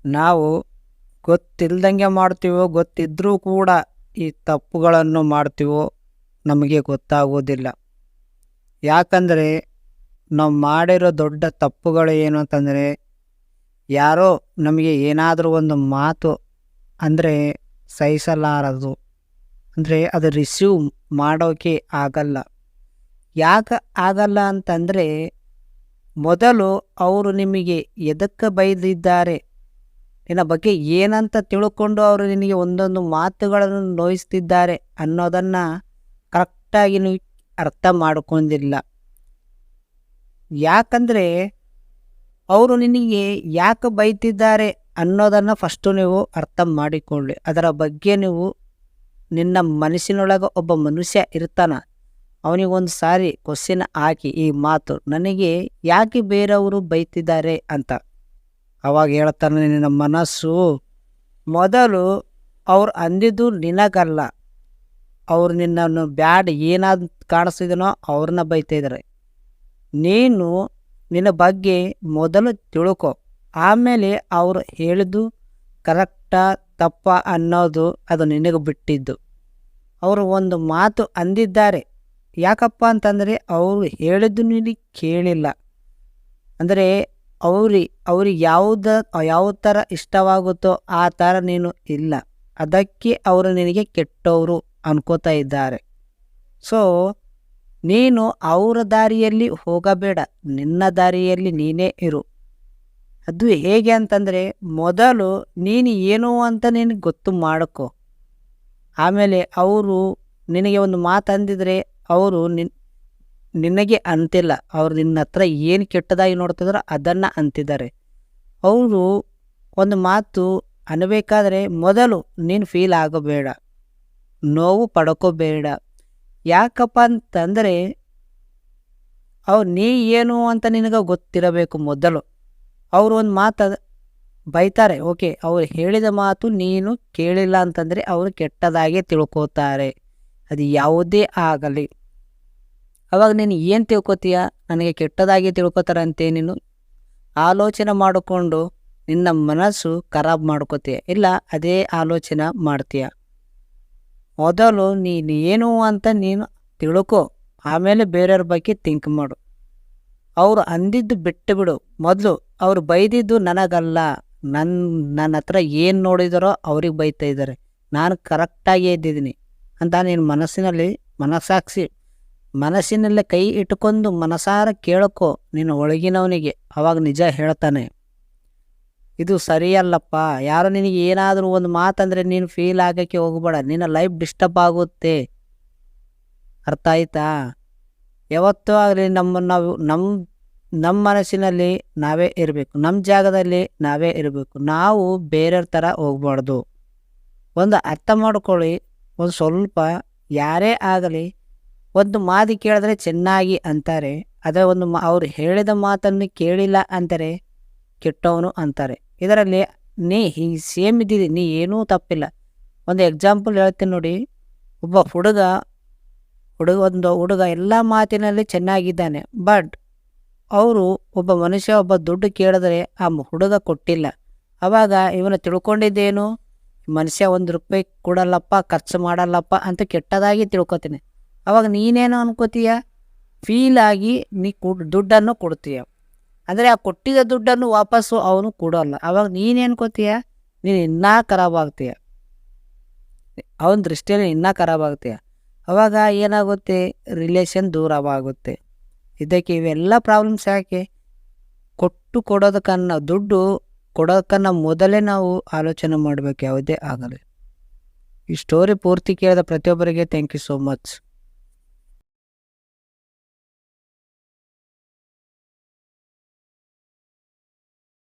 ನಾವು ಗೊತ್ತಿಲ್ದಂಗೆ ಮಾಡ್ತೀವೋ ಗೊತ್ತಿದ್ರೂ ಕೂಡ ಈ ತಪ್ಪುಗಳನ್ನು ಮಾಡ್ತೀವೋ ನಮಗೆ ಗೊತ್ತಾಗೋದಿಲ್ಲ. ಯಾಕಂದರೆ ನಾವು ಮಾಡಿರೋ ದೊಡ್ಡ ತಪ್ಪುಗಳು ಏನು ಅಂತಂದರೆ, ಯಾರೋ ನಮಗೆ ಏನಾದರೂ ಒಂದು ಮಾತು ಅಂದರೆ ಸಹಿಸಲಾರದು, ಅಂದರೆ ಅದು ರಿಸೀವ್ ಮಾಡೋಕೆ ಆಗಲ್ಲ. ಯಾಕೆ ಆಗಲ್ಲ ಅಂತಂದರೆ, ಮೊದಲು ಅವರು ನಿಮಗೆ ಎದಕ್ಕೆ ಬೈದಿದ್ದಾರೆ, ನಿನ್ನ ಬಗ್ಗೆ ಏನಂತ ತಿಳ್ಕೊಂಡು ಅವರು ನಿನಗೆ ಒಂದೊಂದು ಮಾತುಗಳನ್ನು ನೋಯಿಸ್ತಿದ್ದಾರೆ ಅನ್ನೋದನ್ನು ಕರೆಕ್ಟಾಗಿ ನೀವು ಅರ್ಥ ಮಾಡ್ಕೊಂಡಿಲ್ಲ. ಯಾಕಂದರೆ ಅವರು ನಿನಗೆ ಯಾಕೆ ಬೈತಿದ್ದಾರೆ ಅನ್ನೋದನ್ನು ಫಸ್ಟು ನೀವು ಅರ್ಥ ಮಾಡಿಕೊಳ್ಳಿ. ಅದರ ಬಗ್ಗೆ ನೀವು ನಿನ್ನ ಮನಸ್ಸಿನೊಳಗೆ ಒಬ್ಬ ಮನುಷ್ಯ ಇರ್ತಾನ, ಅವನಿಗೊಂದು ಸಾರಿ ಕ್ವಶನ್ ಹಾಕಿ, ಈ ಮಾತು ನನಗೆ ಯಾಕೆ ಬೇರೆಯವರು ಬೈತಿದ್ದಾರೆ ಅಂತ. ಅವಾಗ ಹೇಳ್ತಾನೆ ನಿನ್ನ ಮನಸ್ಸು, ಮೊದಲು ಅವ್ರು ಅಂದಿದ್ದು ನಿನಗಲ್ಲ, ಅವ್ರು ನಿನ್ನನ್ನು ಬ್ಯಾಡ್ ಏನಾದ್ರು ಕಾಣಿಸ್ತಿದನೋ ಅವ್ರನ್ನ ಬೈತಾಯಿದ್ದಾರೆ. ನೀನು ನಿನ್ನ ಬಗ್ಗೆ ಮೊದಲು ತಿಳ್ಕೊ, ಆಮೇಲೆ ಅವರು ಹೇಳಿದ್ದು ಕರೆಕ್ಟಾ ತಪ್ಪ ಅನ್ನೋದು ಅದು ನಿನಗೆ ಬಿಟ್ಟಿದ್ದು. ಅವರು ಒಂದು ಮಾತು ಅಂದಿದ್ದಾರೆ, ಯಾಕಪ್ಪ ಅಂತಂದರೆ ಅವರು ಹೇಳಿದ್ದು ನಿನಗೆ ಕೇಳಿಲ್ಲ. ಅಂದರೆ ಅವ್ರಿಗೆ ಯಾವ ಥರ ಇಷ್ಟವಾಗುತ್ತೋ ಆ ಥರ ನೀನು ಇಲ್ಲ, ಅದಕ್ಕೆ ಅವರು ನಿನಗೆ ಕೆಟ್ಟವರು ಅನ್ಕೋತಾ ಇದ್ದಾರೆ. ಸೊ ನೀನು ಅವರ ದಾರಿಯಲ್ಲಿ ಹೋಗಬೇಡ, ನಿನ್ನ ದಾರಿಯಲ್ಲಿ ನೀನೇ ಇರು. ಅದು ಹೇಗೆ ಅಂತಂದರೆ, ಮೊದಲು ನೀನು ಏನು ಅಂತ ನಿನಗೆ ಗೊತ್ತು ಮಾಡ್ಕೊ. ಆಮೇಲೆ ಅವರು ನಿನಗೆ ಒಂದು ಮಾತು ಅಂದಿದ್ರೆ ಅವರು ನಿನಗೆ ಅಂತಿಲ್ಲ, ಅವ್ರು ನಿನ್ನ ಹತ್ರ ಏನು ಕೆಟ್ಟದಾಗಿ ನೋಡ್ತಿದ್ರು ಅದನ್ನು ಅಂತಿದ್ದಾರೆ. ಅವರು ಒಂದು ಮಾತು ಅನ್ನಬೇಕಾದ್ರೆ ಮೊದಲು ನೀನು ಫೀಲ್ ಆಗಬೇಡ, ನೋವು ಪಡ್ಕೋಬೇಡ. ಯಾಕಪ್ಪ ಅಂತಂದರೆ ನೀ ಏನು ಅಂತ ನಿನಗೆ ಗೊತ್ತಿರಬೇಕು. ಮೊದಲು ಅವರು ಒಂದು ಮಾತು ಬೈತಾರೆ, ಓಕೆ, ಅವ್ರು ಹೇಳಿದ ಮಾತು ನೀನು ಕೇಳಿಲ್ಲ ಅಂತಂದರೆ ಅವರು ಕೆಟ್ಟದಾಗೆ ತಿಳ್ಕೋತಾರೆ, ಅದು ಯಾವುದೇ ಆಗಲಿ. ಅವಾಗ ನೀನು ಏನು ತಿಳ್ಕೊತೀಯ, ನನಗೆ ಕೆಟ್ಟದಾಗಿ ತಿಳ್ಕೊತಾರೆ ಅಂತ ನೀನು ಆಲೋಚನೆ ಮಾಡಿಕೊಂಡು ನಿನ್ನ ಮನಸ್ಸು ಖರಾಬ್ ಮಾಡ್ಕೋತೀಯ, ಇಲ್ಲ ಅದೇ ಆಲೋಚನೆ ಮಾಡ್ತೀಯ. ಮೊದಲು ನೀನು ಏನು ಅಂತ ನೀನು ತಿಳ್ಕೊ, ಆಮೇಲೆ ಬೇರೆಯವ್ರ ಬಗ್ಗೆ ಥಿಂಕ್ ಮಾಡು. ಅವರು ಅಂದಿದ್ದು ಬಿಟ್ಟು ಬಿಡು. ಮೊದಲು ಅವ್ರು ಬೈದಿದ್ದು ನನಗಲ್ಲ, ನನ್ನ ಹತ್ರ ಏನು ನೋಡಿದಾರೋ ಅವ್ರಿಗೆ ಬೈತಾ ಇದ್ದಾರೆ, ನಾನು ಕರೆಕ್ಟಾಗಿ ಇದ್ದಿದ್ದೀನಿ ಅಂತ ನೀನು ಮನಸ್ಸಿನಲ್ಲೇ ಕೈ ಇಟ್ಕೊಂಡು ಮನಸಾರ ಕೇಳ್ಕೊ ನೀನು ಒಳಗಿನವನಿಗೆ. ಅವಾಗ ನಿಜ ಹೇಳ್ತಾನೆ, ಇದು ಸರಿಯಲ್ಲಪ್ಪ. ಯಾರು ನಿನಗೆ ಏನಾದರೂ ಒಂದು ಮಾತಂದರೆ ನೀನು ಫೀಲ್ ಆಗೋಕ್ಕೆ ಹೋಗಬೇಡ, ನಿನ್ನ ಲೈಫ್ ಡಿಸ್ಟರ್ಬ್ ಆಗುತ್ತೆ. ಅರ್ಥ ಆಯ್ತಾ? ಯಾವತ್ತೂ ಆಗಲಿ ನಮ್ಮ ಮನಸ್ಸಿನಲ್ಲಿ ನಾವೇ ಇರಬೇಕು, ನಮ್ಮ ಜಾಗದಲ್ಲಿ ನಾವೇ ಇರಬೇಕು. ನಾವು ಬೇರೆಯವ್ರ ಥರ ಹೋಗ್ಬಾರ್ದು. ಒಂದು ಅರ್ಥ ಮಾಡ್ಕೊಳ್ಳಿ, ಒಂದು ಸ್ವಲ್ಪ ಯಾರೇ ಆಗಲಿ ಒಂದು ಮಾತು ಕೇಳಿದ್ರೆ ಚೆನ್ನಾಗಿ ಅಂತಾರೆ, ಅದೇ ಅವ್ರು ಹೇಳಿದ ಮಾತನ್ನು ಕೇಳಿಲ್ಲ ಅಂತಾರೆ ಕೆಟ್ಟವನು ಅಂತಾರೆ. ಇದರಲ್ಲಿ ನೀ ಸೇಮ್ ಇದ್ದಿದ್ದಿ, ನೀ ಏನೂ ತಪ್ಪಿಲ್ಲ. ಒಂದು ಎಕ್ಸಾಂಪಲ್ ಹೇಳ್ತೀನಿ ನೋಡಿ. ಒಬ್ಬ ಹುಡುಗ ಎಲ್ಲ ಮಾತಿನಲ್ಲಿ ಚೆನ್ನಾಗಿದ್ದಾನೆ, ಬಟ್ ಒಬ್ಬ ಮನುಷ್ಯ ದುಡ್ಡು ಕೇಳಿದ್ರೆ ಆ ಹುಡುಗ ಕೊಟ್ಟಿಲ್ಲ. ಆವಾಗ ಇವನು ತಿಳ್ಕೊಂಡಿದ್ದೇನು, ಮನುಷ್ಯ ₹1 ಕೊಡಲ್ಲಪ್ಪ, ಖರ್ಚು ಮಾಡಲ್ಲಪ್ಪ ಅಂತ ಕೆಟ್ಟದಾಗಿ ತಿಳ್ಕೊತೀನಿ. ಅವಾಗ ನೀನೇನು ಅನ್ಕೋತೀಯ, ಫೀಲಾಗಿ ನೀ ದುಡ್ಡನ್ನು ಕೊಡ್ತೀಯ. ಅಂದರೆ ಆ ಕೊಟ್ಟಿದ್ದ ದುಡ್ಡನ್ನು ವಾಪಸ್ಸು ಅವನು ಕೊಡೋಲ್ಲ. ಅವಾಗ ನೀನೇನು ಅನ್ಕೋತೀಯ, ನೀನು ಇನ್ನೂ ಖರಾಬ್ ಆಗ್ತೀಯ, ಅವನ ದೃಷ್ಟಿಯಲ್ಲಿ ಇನ್ನೂ ಖರಾಬ್ ಆಗ್ತೀಯ. ಅವಾಗ ಏನಾಗುತ್ತೆ, ರಿಲೇಷನ್ ದೂರವಾಗುತ್ತೆ. ಇದಕ್ಕೆ ಇವೆಲ್ಲ ಪ್ರಾಬ್ಲಮ್ಸ್ ಯಾಕೆ? ದುಡ್ಡು ಕೊಡೋದಕ್ಕನ್ನ ಮೊದಲೇ ನಾವು ಆಲೋಚನೆ ಮಾಡಬೇಕು, ಯಾವುದೇ ಆಗಲಿ. ಈ ಸ್ಟೋರಿ ಪೂರ್ತಿ ಕೇಳಿದ ಪ್ರತಿಯೊಬ್ಬರಿಗೆ ಥ್ಯಾಂಕ್ ಯು ಸೋ ಮಚ್.